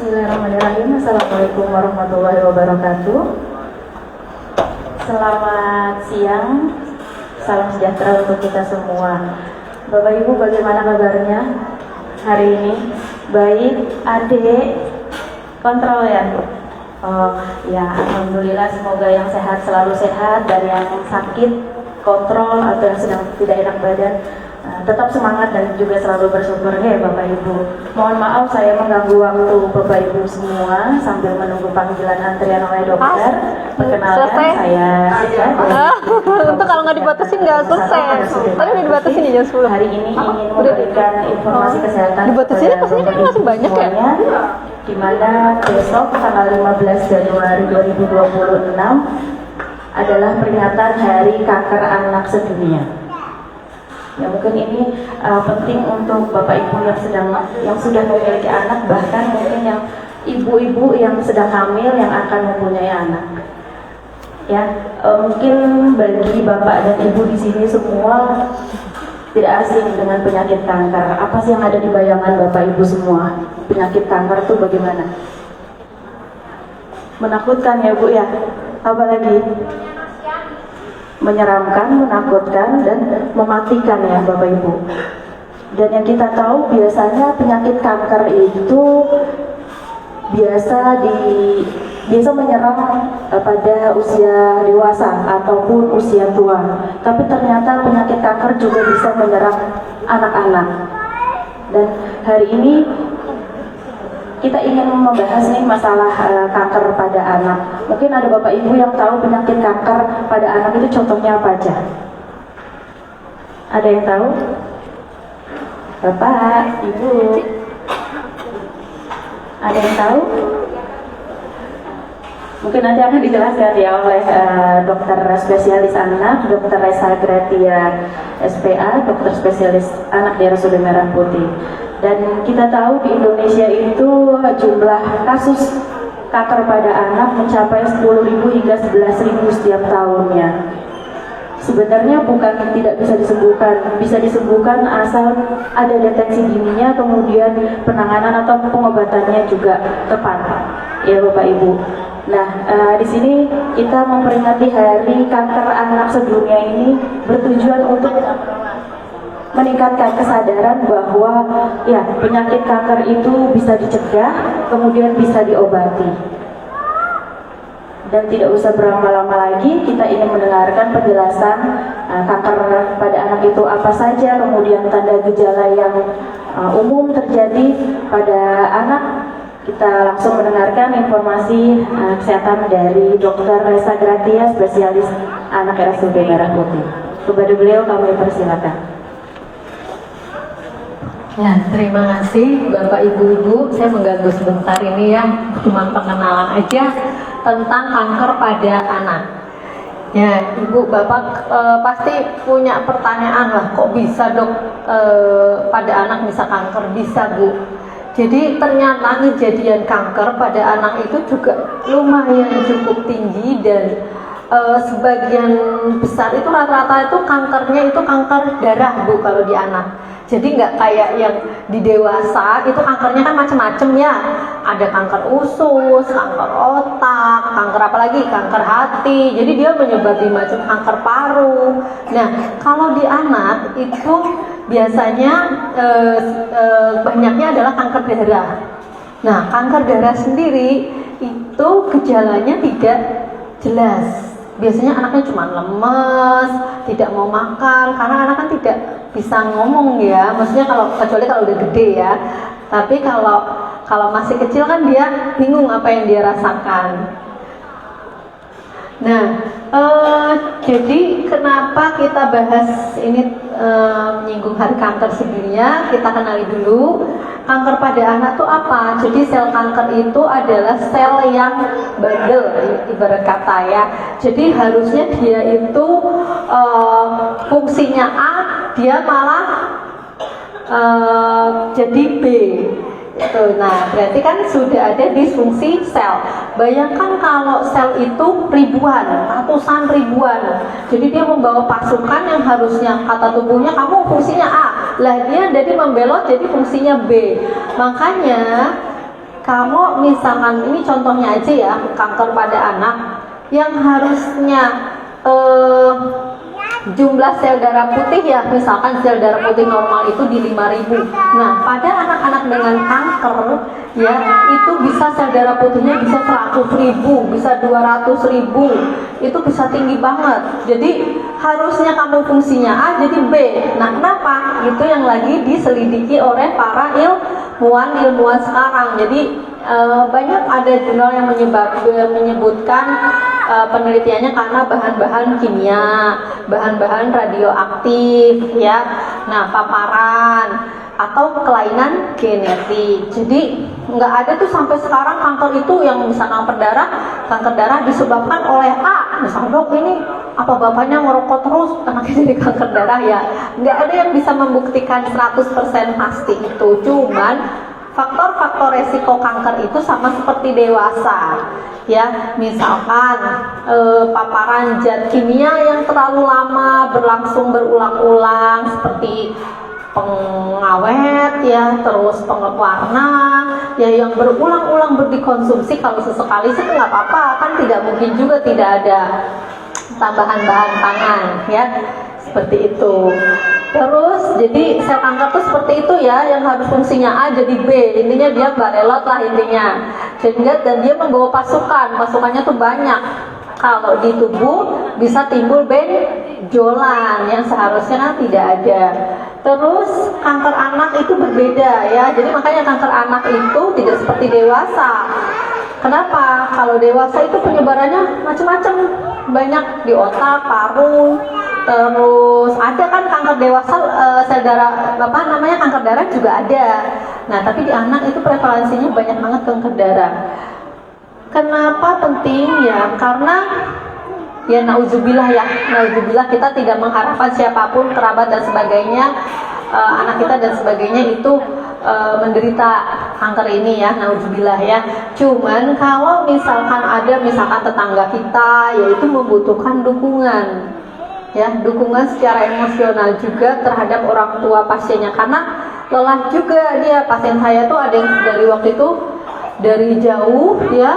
Bismillahirrahmanirrahim. Assalamualaikum warahmatullahi wabarakatuh. Selamat siang, salam sejahtera untuk kita semua. Bapak Ibu, bagaimana kabarnya hari ini? Baik, adik kontrol ya? Oh ya, alhamdulillah, semoga yang sehat selalu sehat, dan yang sakit kontrol atau yang sedang tidak enak badan tetap semangat dan juga selalu bersyukur ya Bapak Ibu. Mohon maaf saya mengganggu waktu Bapak Ibu semua sambil menunggu panggilan antrian oleh dokter. Perkenalkan saya Sita. Itu kalau nggak dibatasin nggak selesai. Tadi udah dibatasin jam 10. Hari ini ingin memberikan informasi kesehatan dibatasinnya pastinya kan masih banyak ya. Di mana besok tanggal 15 Januari 2026 adalah peringatan Hari Kanker Anak Sedunia. Ya mungkin ini penting untuk Bapak Ibu yang sudah memiliki anak, bahkan mungkin yang ibu-ibu yang sedang hamil yang akan mempunyai anak. Ya, mungkin bagi Bapak dan Ibu di sini semua tidak asing dengan penyakit kanker. Apa sih yang ada di bayangan Bapak Ibu semua? Penyakit kanker itu bagaimana? Menakutkan ya Bu ya. Apa lagi? Menyeramkan, menakutkan, dan mematikan ya Bapak Ibu. Dan yang kita tahu biasanya penyakit kanker itu biasa menyerang pada usia dewasa ataupun usia tua. Tapi ternyata penyakit kanker juga bisa menyerang anak-anak. Dan hari ini kita ingin membahas nih masalah kanker pada anak. Mungkin ada Bapak Ibu yang tahu penyakit kanker pada anak itu contohnya apa aja? Ada yang tahu? Bapak, Ibu, ada yang tahu? Mungkin nanti akan dijelaskan ya oleh dokter spesialis anak, Dokter Resa Gratia SPA, dokter spesialis anak di RSUD Merah Putih. Dan kita tahu di Indonesia itu jumlah kasus kanker pada anak mencapai 10.000 hingga 11.000 setiap tahunnya. Sebenarnya bukan tidak bisa disembuhkan asal ada deteksi dininya, kemudian penanganan atau pengobatannya juga tepat, ya Bapak Ibu. Nah, di sini kita memperingati Hari Kanker Anak Sedunia ini bertujuan untuk meningkatkan kesadaran bahwa ya penyakit kanker itu bisa dicegah, kemudian bisa diobati. Dan tidak usah berlama-lama lagi, kita ingin mendengarkan penjelasan kanker pada anak itu apa saja, kemudian tanda gejala yang umum terjadi pada anak. Kita langsung mendengarkan informasi kesehatan dari Dokter Resa Gratia, spesialis anak RSUD Merah Putih. Kepada beliau kami persilakan. Ya, terima kasih Bapak Ibu-Ibu. Saya mengganggu sebentar ini ya, cuma pengenalan aja tentang kanker pada anak. Ya, Ibu Bapak pasti punya pertanyaan lah, kok bisa Dok pada anak bisa kanker? Bisa Bu. Jadi ternyata kejadian kanker pada anak itu juga lumayan cukup tinggi, dan sebagian besar itu rata-rata itu kankernya itu kanker darah Bu kalau di anak. Jadi nggak kayak yang di dewasa itu kankernya kan macam-macam ya. Ada kanker usus, kanker otak, kanker apa lagi, kanker hati. Jadi dia menyebar di macam kanker paru. Nah, kalau di anak itu biasanya banyaknya adalah kanker darah. Nah, kanker darah sendiri itu gejalanya tidak jelas. Biasanya anaknya cuma lemes, tidak mau makan, karena anak kan tidak bisa ngomong ya. Maksudnya kecuali kalau udah gede ya. Tapi kalau masih kecil kan dia bingung apa yang dia rasakan. Nah, jadi kenapa kita bahas ini menyinggung Hari Kanker Sedunia? Kita kenali dulu kanker pada anak itu apa. Jadi sel kanker itu adalah sel yang bandel, ibarat kata ya. Jadi harusnya dia itu fungsinya A, dia malah jadi B. Itu. Nah, berarti kan sudah ada disfungsi sel. Bayangkan kalau sel itu ribuan, ratusan ribuan. Jadi dia membawa pasukan yang harusnya kata tubuhnya kamu fungsinya A, lah dia jadi membelot jadi fungsinya B. Makanya Kalau misalkan ini contohnya aja ya, kanker pada anak yang harusnya jumlah sel darah putih ya, misalkan sel darah putih normal itu di 5.000. Nah, pada anak-anak dengan kanker ya, itu bisa sel darah putihnya bisa 100.000, bisa 200.000. Itu bisa tinggi banget. Jadi harusnya kamu fungsinya A jadi B. Nah, kenapa? Itu yang lagi diselidiki oleh para ilmuwan sekarang. Jadi banyak ada jurnal yang menyebutkan penelitiannya karena bahan-bahan kimia, bahan-bahan radioaktif ya, nah paparan atau kelainan genetik. Jadi nggak ada tuh sampai sekarang kanker itu yang bisa kanker darah disebabkan oleh A. Misalnya dok ini apa bapaknya ngerokok terus anaknya jadi kanker darah ya. Nggak ada yang bisa membuktikan 100% pasti itu. Cuman faktor-faktor resiko kanker itu sama seperti dewasa ya, misalkan paparan zat kimia yang terlalu lama berlangsung berulang-ulang seperti pengawet ya, terus pewarna ya yang berulang-ulang dikonsumsi. Kalau sesekali sih nggak apa-apa, kan tidak mungkin juga tidak ada tambahan bahan pangan ya, seperti itu. Terus jadi sel kanker tuh seperti itu ya, yang harus fungsinya A jadi B, intinya dia barelot lah intinya. Dan dia membawa pasukannya tuh banyak. Kalau di tubuh bisa timbul benjolan yang seharusnya kan tidak ada. Terus kanker anak itu berbeda ya, jadi makanya kanker anak itu tidak seperti dewasa. Kenapa? Kalau dewasa itu penyebarannya macam-macam, banyak di otak, paru. Terus ada kan kanker dewasa, sel darah kanker darah juga ada. Nah, tapi di anak itu prevalensinya banyak banget kanker darah. Kenapa penting ya? Karena ya nauzubillah kita tidak mengharapkan siapapun kerabat dan sebagainya, anak kita dan sebagainya itu menderita kanker ini ya, nauzubillah ya. Cuman kalau misalkan tetangga kita yaitu membutuhkan dukungan ya, dukungan secara emosional juga terhadap orang tua pasiennya, karena lelah juga dia. Pasien saya tuh ada yang dari waktu itu dari jauh ya,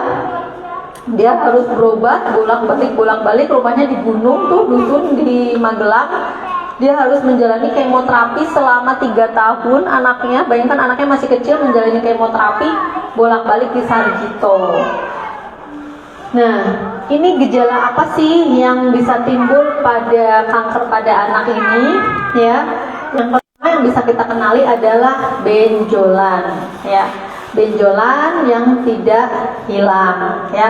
dia harus berobat bolak-balik, rumahnya di gunung tuh, dusun di Magelang. Dia harus menjalani kemoterapi selama 3 tahun. Anaknya, bayangkan anaknya masih kecil menjalani kemoterapi bolak-balik di Sarjito. Nah, ini gejala apa sih yang bisa timbul pada kanker pada anak ini ya? Yang pertama yang bisa kita kenali adalah benjolan ya. Benjolan yang tidak hilang ya.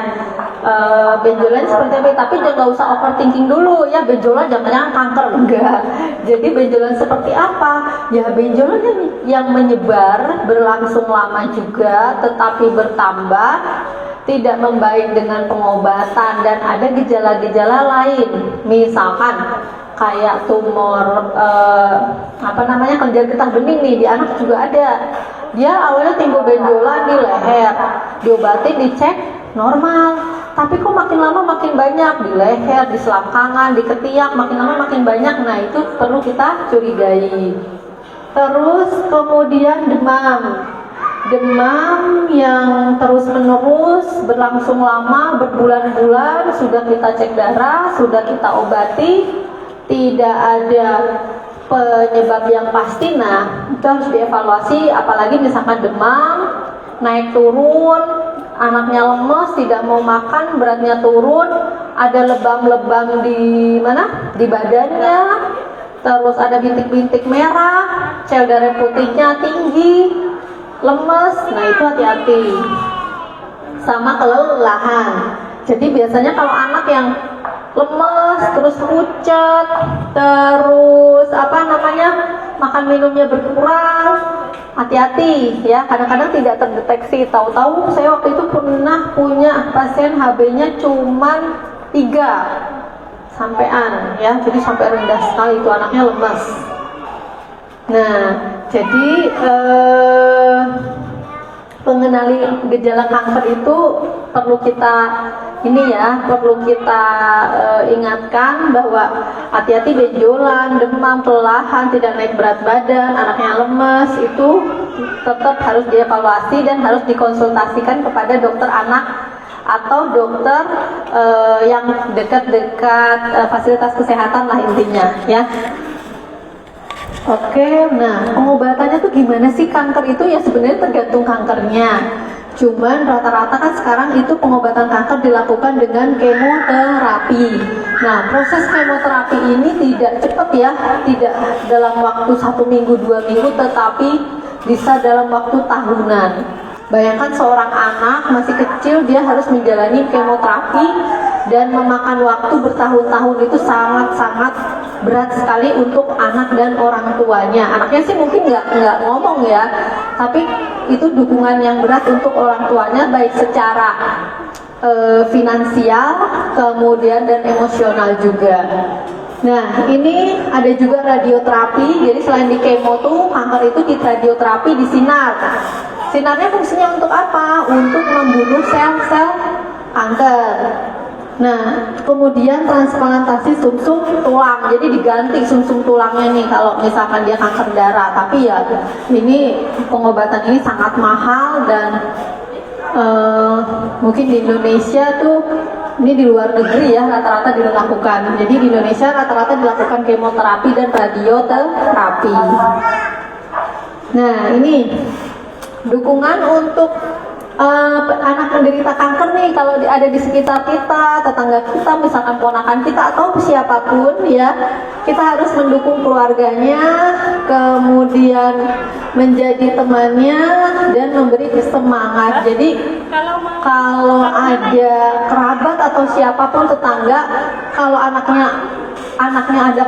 Benjolan seperti apa? Tapi jangan usah overthinking dulu ya, benjolan jangan kanker, enggak. Jadi benjolan seperti apa? Ya benjolan yang menyebar berlangsung lama juga tetapi bertambah, tidak membaik dengan pengobatan, dan ada gejala-gejala lain, misalkan kayak tumor kelenjar getah bening nih, di anak juga ada. Dia awalnya timbul benjolan di leher, diobatin, dicek normal, tapi kok makin lama makin banyak di leher, di selangkangan, di ketiak, makin lama makin banyak. Nah, itu perlu kita curigai. Terus kemudian demam yang terus-menerus berlangsung lama, berbulan-bulan, sudah kita cek darah, sudah kita obati, tidak ada penyebab yang pasti. Nah, itu harus dievaluasi. Apalagi misalkan demam naik turun, anaknya lemes, tidak mau makan, beratnya turun, ada lebam-lebam di badannya, terus ada bintik-bintik merah, sel darah putihnya tinggi, lemes. Nah, itu hati-hati. Sama kelelahan. Jadi biasanya kalau anak yang lemes, terus pucat, terus makan minumnya berkurang, hati-hati ya. Kadang-kadang tidak terdeteksi. Tahu-tahu saya waktu itu pernah punya pasien HB-nya cuman 3 sampean ya, jadi sampai rendah sekali itu anaknya lemas. Nah, jadi mengenali gejala kanker itu perlu kita ingatkan bahwa hati-hati benjolan, demam, kelelahan, tidak naik berat badan, anaknya lemes, itu tetap harus dievaluasi dan harus dikonsultasikan kepada dokter anak atau dokter yang dekat-dekat fasilitas kesehatan lah intinya ya. Oke, nah pengobatannya tuh gimana sih? Kanker itu ya sebenarnya tergantung kankernya. Cuman rata-rata kan sekarang itu pengobatan kanker dilakukan dengan kemoterapi. Nah, proses kemoterapi ini tidak cepat ya, tidak dalam waktu 1 minggu, 2 minggu, tetapi bisa dalam waktu tahunan. Bayangkan seorang anak masih kecil, dia harus menjalani kemoterapi dan memakan waktu bertahun-tahun. Itu sangat-sangat berat sekali untuk anak dan orang tuanya. Anaknya sih mungkin nggak ngomong ya, tapi itu dukungan yang berat untuk orang tuanya, baik secara finansial, kemudian dan emosional juga. Nah, ini ada juga radioterapi. Jadi selain di kemo tuh, kanker itu di radioterapi disinar. Sinarnya fungsinya untuk apa? Untuk membunuh sel-sel kanker. Nah, kemudian transplantasi sumsum tulang. Jadi diganti sumsum tulangnya nih kalau misalkan dia kanker darah. Tapi ya ini pengobatan ini sangat mahal dan mungkin di Indonesia tuh, ini di luar negeri ya rata-rata dilakukan. Jadi di Indonesia rata-rata dilakukan kemoterapi dan radioterapi. Nah, ini dukungan untuk anak menderita kanker nih, kalau ada di sekitar kita, tetangga kita, misalkan ponakan kita atau siapapun ya, kita harus mendukung keluarganya, kemudian menjadi temannya dan memberi semangat. Jadi kalau ada kerabat atau siapapun tetangga, kalau anaknya ada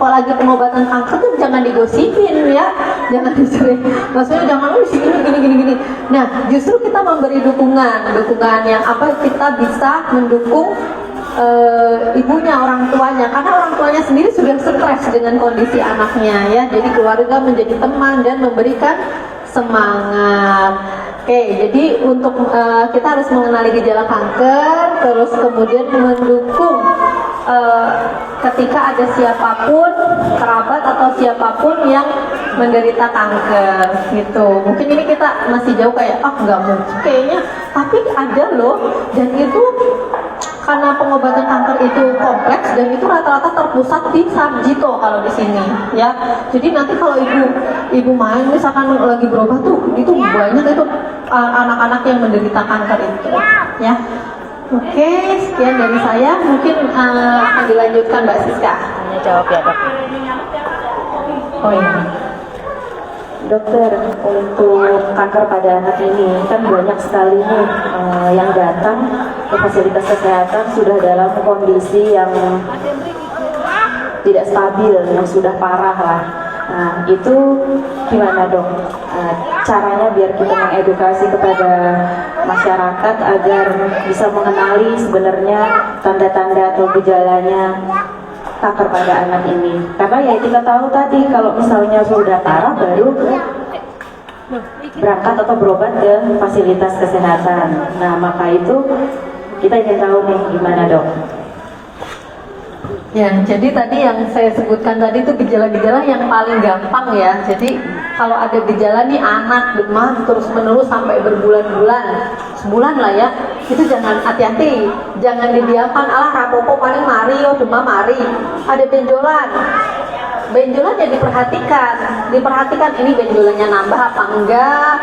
apalagi pengobatan kanker tuh jangan digosipin ya, jangan dicari, maksudnya jangan lu gini. Nah, justru kita memberi dukungan yang apa, kita bisa mendukung ibunya, orang tuanya, karena orang tuanya sendiri sudah stres dengan kondisi anaknya ya. Jadi keluarga menjadi teman dan memberikan semangat. Oke, jadi untuk kita harus mengenali gejala kanker, terus kemudian mendukung ketika ada siapapun, kerabat atau siapapun yang menderita kanker gitu. Mungkin ini kita masih jauh kayak nggak mungkin kayaknya, tapi ada loh. Dan itu karena pengobatan kanker itu kompleks dan itu rata-rata terpusat di Sarjito kalau di sini ya. Jadi nanti kalau ibu main misalkan lagi berobat tuh, itu banyak itu anak-anak yang menderita kanker itu ya. Oke, sekian dari saya. Mungkin akan dilanjutkan Mbak Siska. Hanya jawab ya, Dok. Oh iya. Dokter, untuk kanker pada anak ini kan banyak sekali nih yang datang ke fasilitas kesehatan sudah dalam kondisi yang tidak stabil, yang sudah parah lah. Nah, itu gimana dok? Caranya biar kita mengedukasi kepada masyarakat agar bisa mengenali sebenarnya tanda-tanda atau gejalanya kanker pada anak ini. Karena ya kita tahu tadi, kalau misalnya sudah parah baru berangkat atau berobat ke fasilitas kesehatan. Nah, maka itu kita ingin tahu nih gimana dok? Ya, jadi tadi yang saya sebutkan tadi itu gejala-gejala yang paling gampang ya. Jadi kalau ada gejala nih, anak demam terus menerus sampai berbulan-bulan, sebulan lah ya, itu jangan, hati-hati, jangan didiamkan. Rapopo paling mari, demam mari. Ada benjolan ya diperhatikan ini benjolannya nambah apa enggak,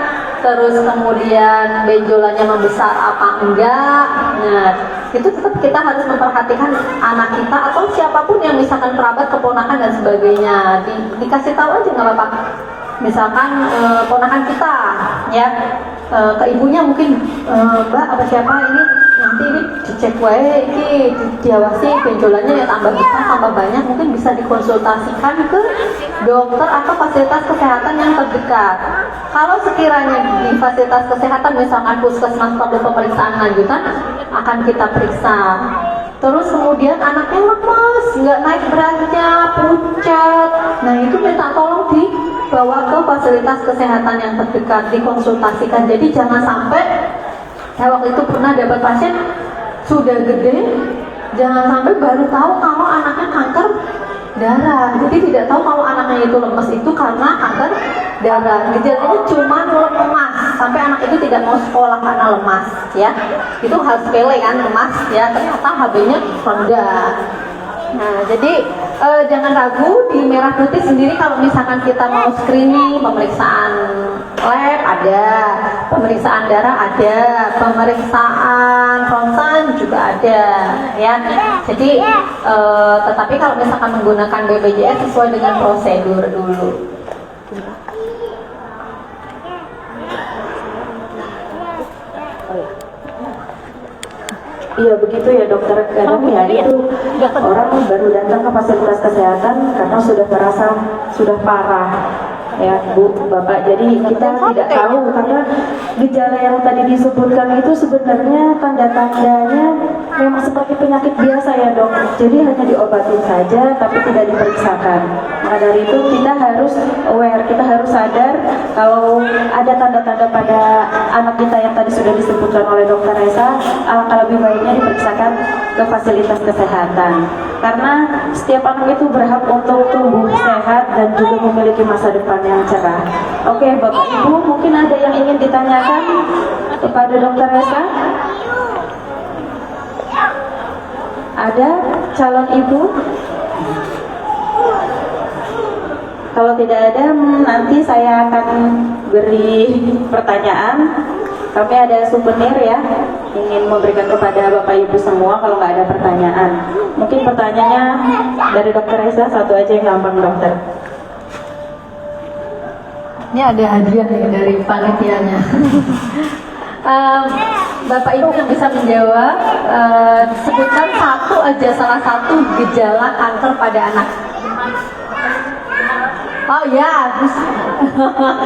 terus kemudian benjolannya membesar apa enggak. Nah, itu tetap kita harus memperhatikan anak kita atau siapapun yang misalkan kerabat, keponakan dan sebagainya. Dikasih tahu aja nggak apa-apa. Misalkan ponakan kita ya, ke ibunya mungkin, Mbak apa siapa ini, nanti ini dicek wae, ini diawasi benjolannya ya tambah besar tambah banyak, mungkin bisa dikonsultasikan ke dokter atau fasilitas kesehatan yang terdekat. Kalau sekiranya di fasilitas kesehatan misalkan puskesmas perlu pemeriksaan lanjutan, akan kita periksa. Terus kemudian anaknya lemas, nggak naik beratnya, pucat, nah itu minta tolong dibawa ke fasilitas kesehatan yang terdekat, dikonsultasikan. Jadi jangan sampai, saya waktu itu pernah dapat pasien sudah gede, jangan sampai baru tahu kalau anaknya kanker darah. Jadi tidak tahu kalau anaknya itu lemas itu karena kanker darah. Gejalanya cuma lemas, sampai anak itu tidak mau sekolah karena lemas, ya. Itu hal sepele kan, lemas, ya. Ternyata HB-nya rendah. Nah, jadi jangan ragu, di Merah Putih sendiri kalau misalkan kita mau screening, pemeriksaan lab ada, pemeriksaan darah ada, pemeriksaan ronsen juga ada, ya. Jadi tetapi kalau misalkan menggunakan BPJS sesuai dengan prosedur dulu. Iya begitu ya dokter, kadang ya itu orang baru datang ke fasilitas kesehatan karena sudah merasa sudah parah ya Bu, Bapak. Jadi kita tidak tahu karena gejala yang tadi disebutkan itu sebenarnya tanda-tandanya memang seperti penyakit biasa ya dok. Jadi hanya diobatin saja tapi tidak diperiksakan. Maka dari itu kita harus aware, kita harus sadar kalau ada tanda-tanda pada anak kita yang tadi sudah disebutkan oleh dokter Resa, alangkah lebih baiknya diperiksakan ke fasilitas kesehatan. Karena setiap anak itu berhak untuk tumbuh sehat dan juga memiliki masa depan yang cerah. Oke, Bapak Ibu, mungkin ada yang ingin ditanyakan kepada dokter Resa? Ada calon ibu? Kalau tidak ada, nanti saya akan beri pertanyaan. Kami ada souvenir ya, ingin memberikan kepada Bapak Ibu semua kalau nggak ada pertanyaan. Mungkin pertanyaannya dari dokter Resa, satu aja yang gampang dokter. Ini ada hadiah nih dari panitianya. Bapak Ibu yang bisa menjawab, sebutkan satu aja, salah satu gejala kanker pada anak. Oh ya, Gus.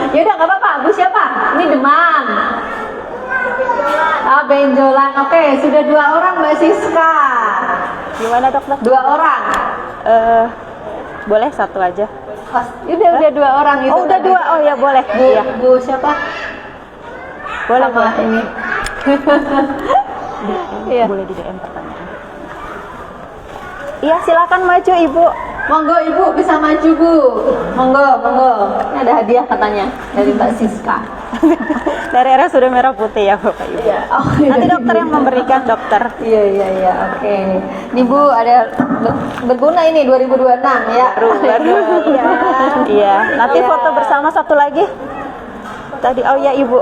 Ya udah nggak apa-apa. Gus siapa? Ini demam. Ah, benjolan. Oke, sudah 2 orang Mbak Siska. Gimana dokter? 2 orang. Boleh satu aja. Udah 2 orang itu. Oh udah tadi. 2, oh ya boleh. Bu, Iya. Bu siapa? Boleh Sama boleh. ini. Iya. Boleh di DM pertanyaan. Iya silakan maju ibu. Monggo Ibu bisa maju Bu. Monggo, monggo. Ini ada hadiah katanya dari Mbak Siska. Dari RSUD Merah Putih ya Bapak Ibu. Iya. Oh, iya. Nanti dokter yang memberikan dokter. Iya, oke. Nih Bu, ada berguna ini 2026 ya. Baru. Iya. Iya. Nanti Iya. foto bersama satu lagi. Tadi oh ya ibu.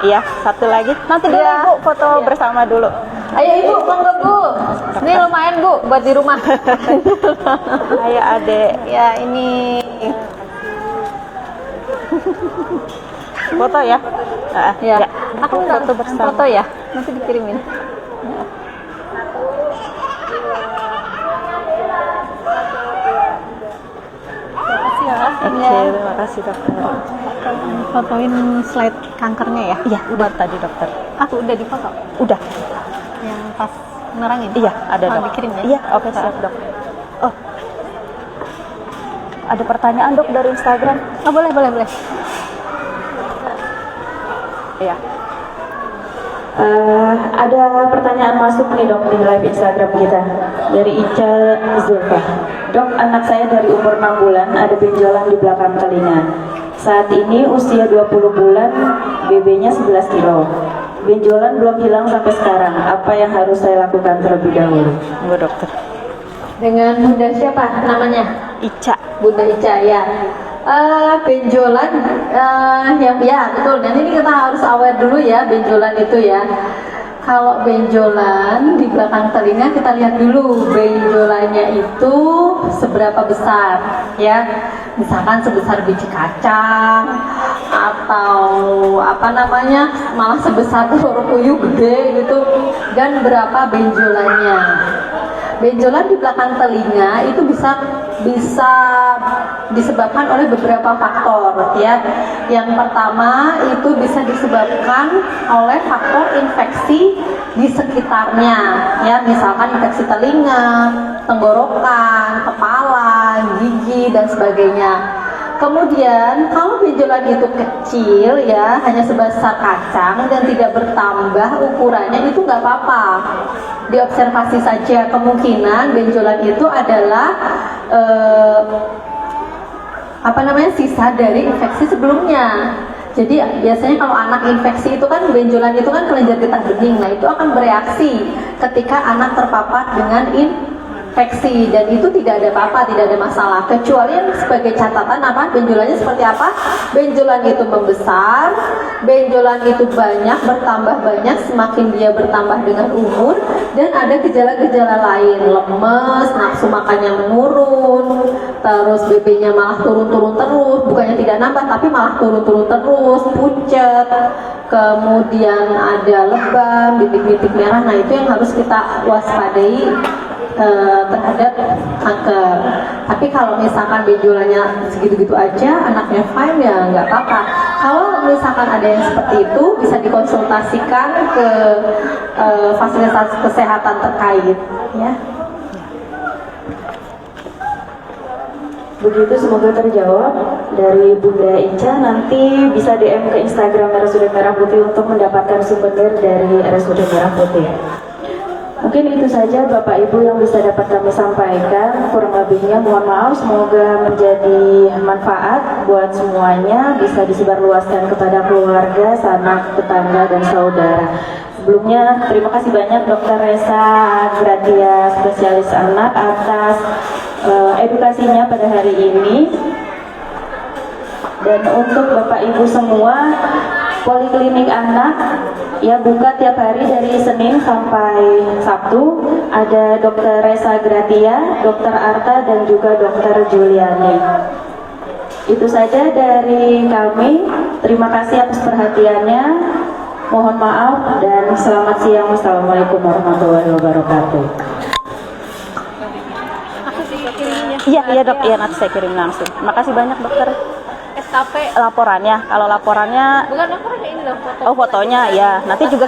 Iya, satu lagi. Nanti dulu Iya. ibu foto bersama dulu. Ayo Ibu, monggo Bu. Ini lumayan Bu buat di rumah. Ayo adek. Ya ini. Foto ya. Ya. Aku foto bersama. Foto ya. Nanti dikirimin. Oke, terima kasih dokter. Fotoin slide kankernya ya. Iya, udah tadi dokter. Aku udah difoto. Udah. Yang pas nerangin. Iya, ada dok. Dikirim ya. Iya, oke siap dok. Oh, ada pertanyaan dok dari Instagram. Oh boleh. Iya. Ada pertanyaan masuk nih dok di live Instagram kita dari Ica Zulfa. Dok, anak saya dari umur 6 bulan ada benjolan di belakang telinga. Saat ini usia 20 bulan, BB-nya 11 kilo. Benjolan belum hilang sampai sekarang. Apa yang harus saya lakukan terlebih dahulu? Enggak dokter. Dengan Bunda siapa namanya? Ica. Bunda Ica ya. Benjolan ya betul. Dan ini kita harus aware dulu ya benjolan itu ya. Kalau benjolan di belakang telinga kita lihat dulu benjolannya itu seberapa besar ya. Misalkan sebesar biji kacang atau apa namanya malah sebesar telur puyuh gede gitu, dan berapa benjolannya. Benjolan di belakang telinga itu bisa disebabkan oleh beberapa faktor ya. Yang pertama itu bisa disebabkan oleh faktor infeksi di sekitarnya ya, misalkan infeksi telinga, tenggorokan, kepala, gigi dan sebagainya. Kemudian kalau benjolan itu kecil ya, hanya sebesar kacang dan tidak bertambah ukurannya, itu nggak apa-apa, diobservasi saja. Kemungkinan benjolan itu adalah sisa dari infeksi sebelumnya. Jadi biasanya kalau anak infeksi itu kan benjolan itu kan kelenjar getah bening. Nah, itu akan bereaksi ketika anak terpapar dengan infeksi, dan itu tidak ada apa-apa, tidak ada masalah. Kecuali yang sebagai catatan apa? Benjolannya seperti apa? Benjolan itu membesar, benjolan itu banyak, bertambah banyak semakin dia bertambah dengan umur, dan ada gejala-gejala lain, lemes, nafsu makannya menurun, terus BB-nya malah turun-turun terus, bukannya tidak nambah tapi malah turun-turun terus, pucat, kemudian ada lebam, bintik-bintik merah. Nah, itu yang harus kita waspadai terhadap kanker. Tapi kalau misalkan benjolannya segitu-gitu aja, anaknya fine, ya nggak apa-apa. Kalau misalkan ada yang seperti itu, bisa dikonsultasikan ke fasilitas kesehatan terkait, ya. Begitu, semoga terjawab. Dari Bunda Ica, nanti bisa DM ke Instagram RSUD Merah Putih untuk mendapatkan souvenir dari RSUD Merah Putih. Mungkin itu saja Bapak Ibu yang bisa dapat kami sampaikan. Kurang lebihnya mohon maaf, semoga menjadi manfaat buat semuanya, bisa disebarluaskan kepada keluarga, sanak, tetangga, dan saudara. Sebelumnya terima kasih banyak Dr. Resa Gratia, spesialis anak, atas edukasinya pada hari ini. Dan untuk Bapak Ibu semua, Poliklinik Anak ya buka tiap hari dari Senin sampai Sabtu. Ada Dr. Resa Gratia, Dr. Arta, dan juga Dr. Juliani. Itu saja dari kami. Terima kasih atas perhatiannya. Mohon maaf dan selamat siang. Wassalamualaikum warahmatullahi wabarakatuh. Iya dok, iya nanti saya kirim langsung. Makasih banyak dokter. SKP Laporannya, kalau laporannya bukan laporannya, ini loh foto. oh fotonya ya, nanti juga